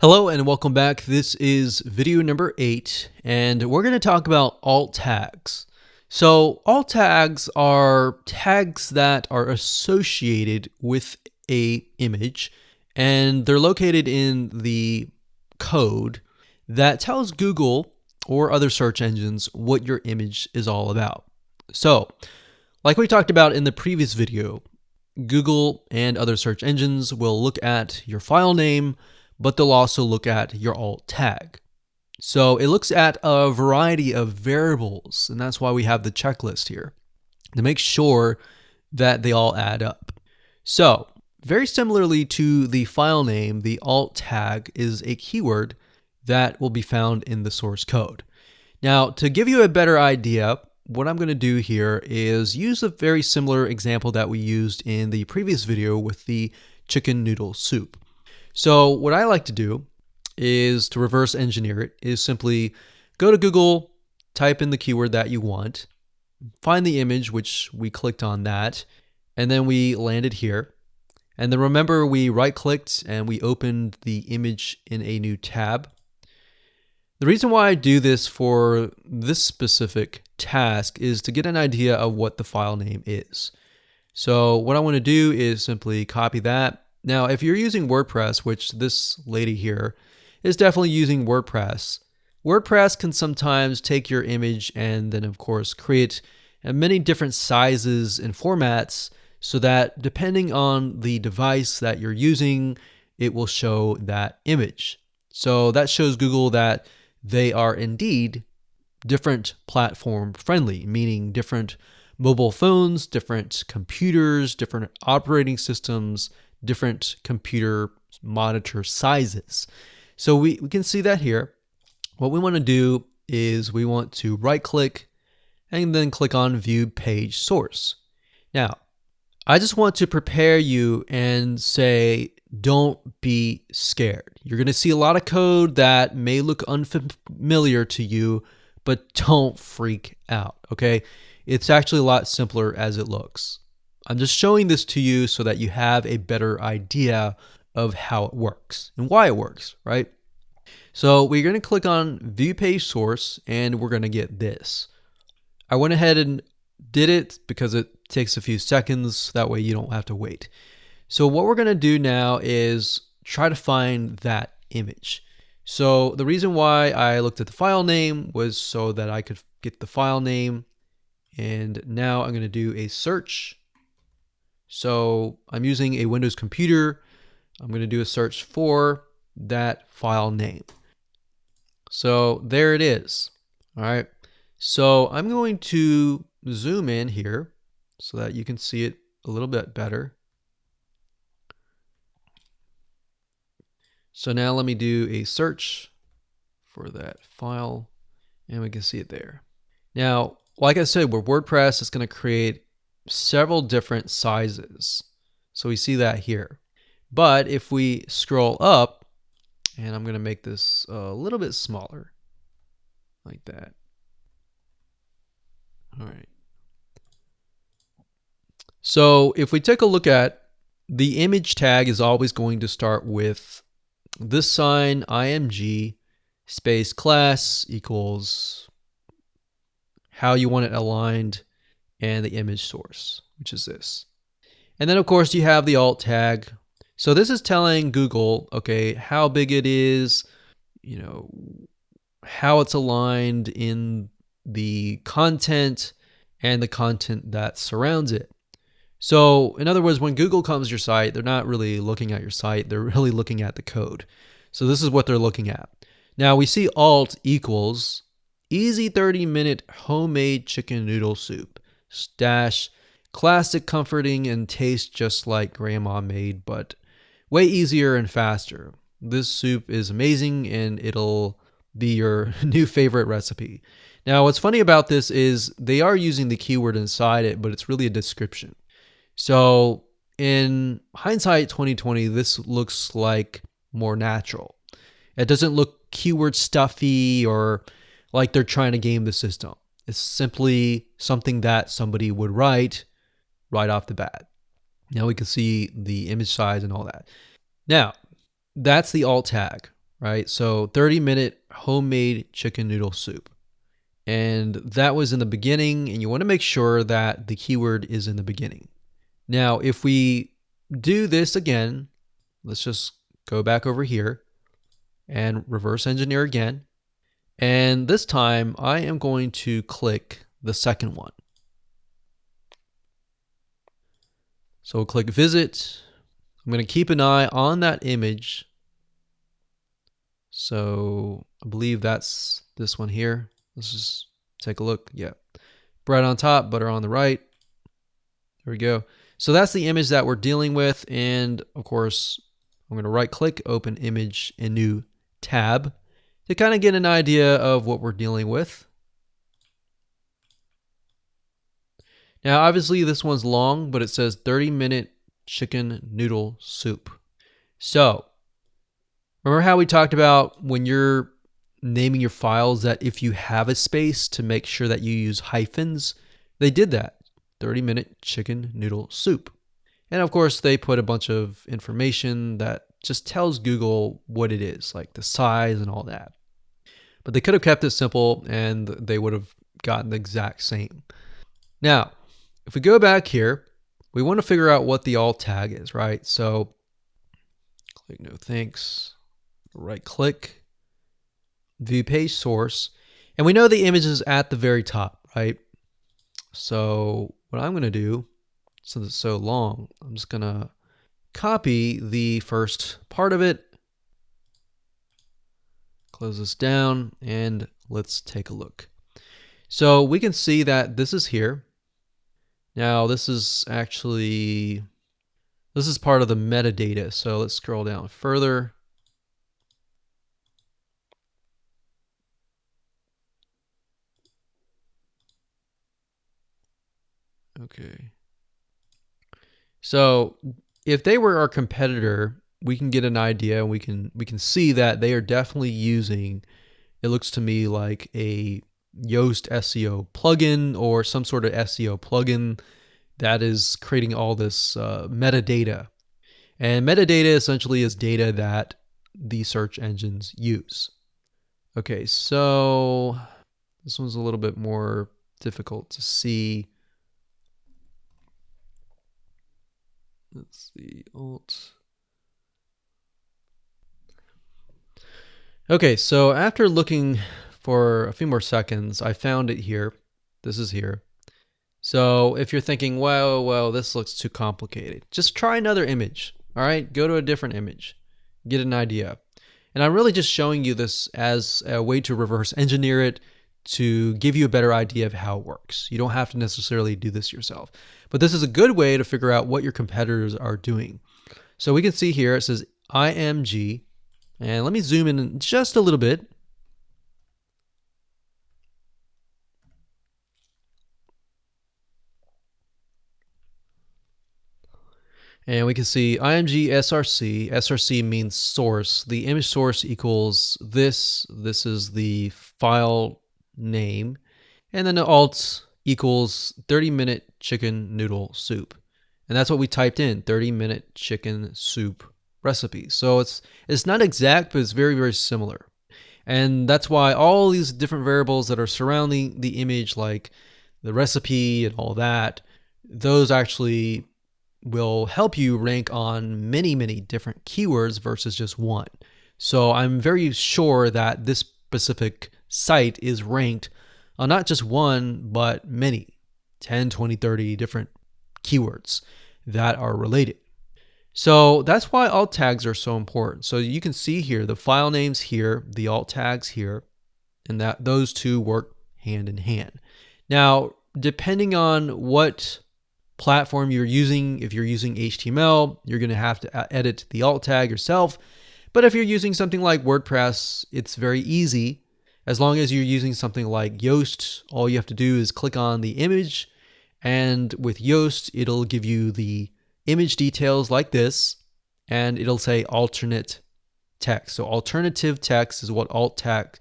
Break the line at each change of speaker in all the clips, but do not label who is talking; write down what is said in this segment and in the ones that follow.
Hello and welcome back. This is video number 8 and we're going to talk about alt tags. So alt tags are tags that are associated with a image and they're located in the code that tells Google or other search engines what your image is all about. So like we talked about in the previous video, Google and other search engines will look at your file name, but they'll also look at your alt tag. So it looks at a variety of variables, and that's why we have the checklist here to make sure that they all add up. So very similarly to the file name, the alt tag is a keyword that will be found in the source code. Now, to give you a better idea, what I'm going to do here is use a very similar example that we used in the previous video with the chicken noodle soup. So what I like to do is to reverse engineer it, is simply go to Google, type in the keyword that you want, find the image, which we clicked on that, and then we landed here. And then remember, we right-clicked and we opened the image in a new tab. The reason why I do this for this specific task is to get an idea of what the file name is. So what I want to do is simply copy that. Now, if you're using WordPress, which this lady here is definitely using WordPress, WordPress can sometimes take your image and then, of course, create many different sizes and formats so that depending on the device that you're using, it will show that image. So that shows Google that they are indeed different platform friendly, meaning different mobile phones, different computers, different operating systems, different computer monitor sizes. So we can see that here. What we want to do is we want to right click and then click on view page source. Now, I just want to prepare you and say, don't be scared. You're going to see a lot of code that may look unfamiliar to you, but don't freak out, okay? It's actually a lot simpler as it looks. I'm just showing this to you so that you have a better idea of how it works and why it works, right? So we're going to click on view page source and we're going to get this. I went ahead and did it because it takes a few seconds. That way you don't have to wait. So what we're going to do now is try to find that image. So the reason why I looked at the file name was so that I could get the file name. And now I'm going to do a search. So I'm using a Windows computer. I'm going to do a search for that file name. So there it is. All right. So I'm going to zoom in here so that you can see it a little bit better. So now let me do a search for that file and we can see it there. Now, like I said, with WordPress, it's going to create several different sizes. So we see that here. But if we scroll up, and I'm going to make this a little bit smaller, like that. All right. So if we take a look at the image tag is always going to start with this sign, img space class equals how you want it aligned and the image source, which is this. And then of course you have the alt tag. So this is telling Google, okay, how big it is, you know, how it's aligned in the content and the content that surrounds it. So in other words, when Google comes to your site, they're not really looking at your site, they're really looking at the code. So this is what they're looking at. Now we see alt equals easy 30-minute homemade chicken noodle soup. Stash, classic, comforting, and tastes just like grandma made, but way easier and faster. This soup is amazing and it'll be your new favorite recipe. Now, what's funny about this is they are using the keyword inside it, but it's really a description. So in hindsight 2020, this looks like more natural. It doesn't look keyword stuffy or like they're trying to game the system. It's simply something that somebody would write right off the bat. Now we can see the image size and all that. Now, that's the alt tag. right? So 30-minute homemade chicken noodle soup. And that was in the beginning, and you want to make sure that the keyword is in the beginning. Now, if we do this again, let's just go back over here and reverse engineer again. And this time I am going to click the second one. So we'll click visit. I'm going to keep an eye on that image. So I believe that's this one here. Let's just take a look. Yeah. Bread on top, butter on the right. There we go. So that's the image that we're dealing with. And of course, I'm going to right click, open image in new tab to kind of get an idea of what we're dealing with. Now, obviously this one's long, but it says 30-minute chicken noodle soup. So remember how we talked about when you're naming your files that if you have a space to make sure that you use hyphens, they did that. 30-minute chicken noodle soup. And of course, they put a bunch of information that just tells Google what it is, like the size and all that. But they could have kept it simple and they would have gotten the exact same. Now, if we go back here, we want to figure out what the alt tag is, right? So click no thanks, right click, view page source, and we know the image is at the very top, right? So what I'm going to do, since it's so long, I'm just going to copy the first part of it, close this down, and let's take a look. So we can see that this is here. Now this is part of the metadata. So let's scroll down further. Okay. So if they were our competitor, we can get an idea and we can see that they are definitely using, it looks to me like a Yoast SEO plugin or some sort of SEO plugin that is creating all this metadata. And metadata essentially is data that the search engines use. Okay, so this one's a little bit more difficult to see. Let's see, alt. Okay, so after looking for a few more seconds, I found it here. This is here. So if you're thinking, well, this looks too complicated, just try another image. All right, go to a different image, get an idea. And I'm really just showing you this as a way to reverse engineer it to give you a better idea of how it works. You don't have to necessarily do this yourself, but this is a good way to figure out what your competitors are doing. So we can see here, it says IMG, and let me zoom in just a little bit. And we can see IMG SRC. SRC means source. The image source equals this. This is the file name. And then the alt equals 30-minute chicken noodle soup. And that's what we typed in, 30-minute chicken soup recipe. So it's not exact, but it's very, very similar. And that's why all these different variables that are surrounding the image, like the recipe and all that, those actually will help you rank on many, many different keywords versus just one. So I'm very sure that this specific site is ranked on not just one, but many, 10, 20, 30 different keywords that are related. So that's why alt tags are so important. So you can see here, the file names here, the alt tags here, and that those two work hand in hand. Now, depending on what platform you're using, if you're using HTML, you're going to have to edit the alt tag yourself. But if you're using something like WordPress, it's very easy. As long as you're using something like Yoast, all you have to do is click on the image, and with Yoast, it'll give you the image details like this, and it'll say alternate text. So alternative text is what alt tag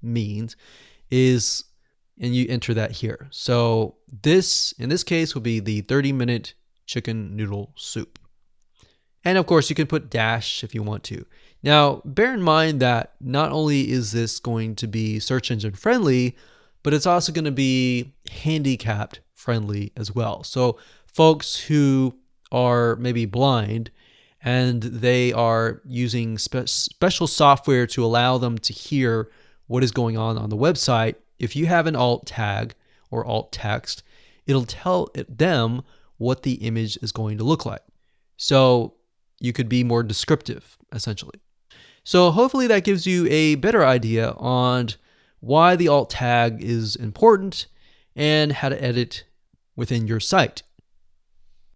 means, and you enter that here. So this, in this case, will be the 30-minute chicken noodle soup. And of course, you can put dash if you want to. Now, bear in mind that not only is this going to be search engine friendly, but it's also going to be handicapped friendly as well. So folks who are maybe blind and they are using special software to allow them to hear what is going on the website, if you have an alt tag or alt text, it'll tell them what the image is going to look like. So you could be more descriptive, essentially. So hopefully that gives you a better idea on why the alt tag is important and how to edit within your site.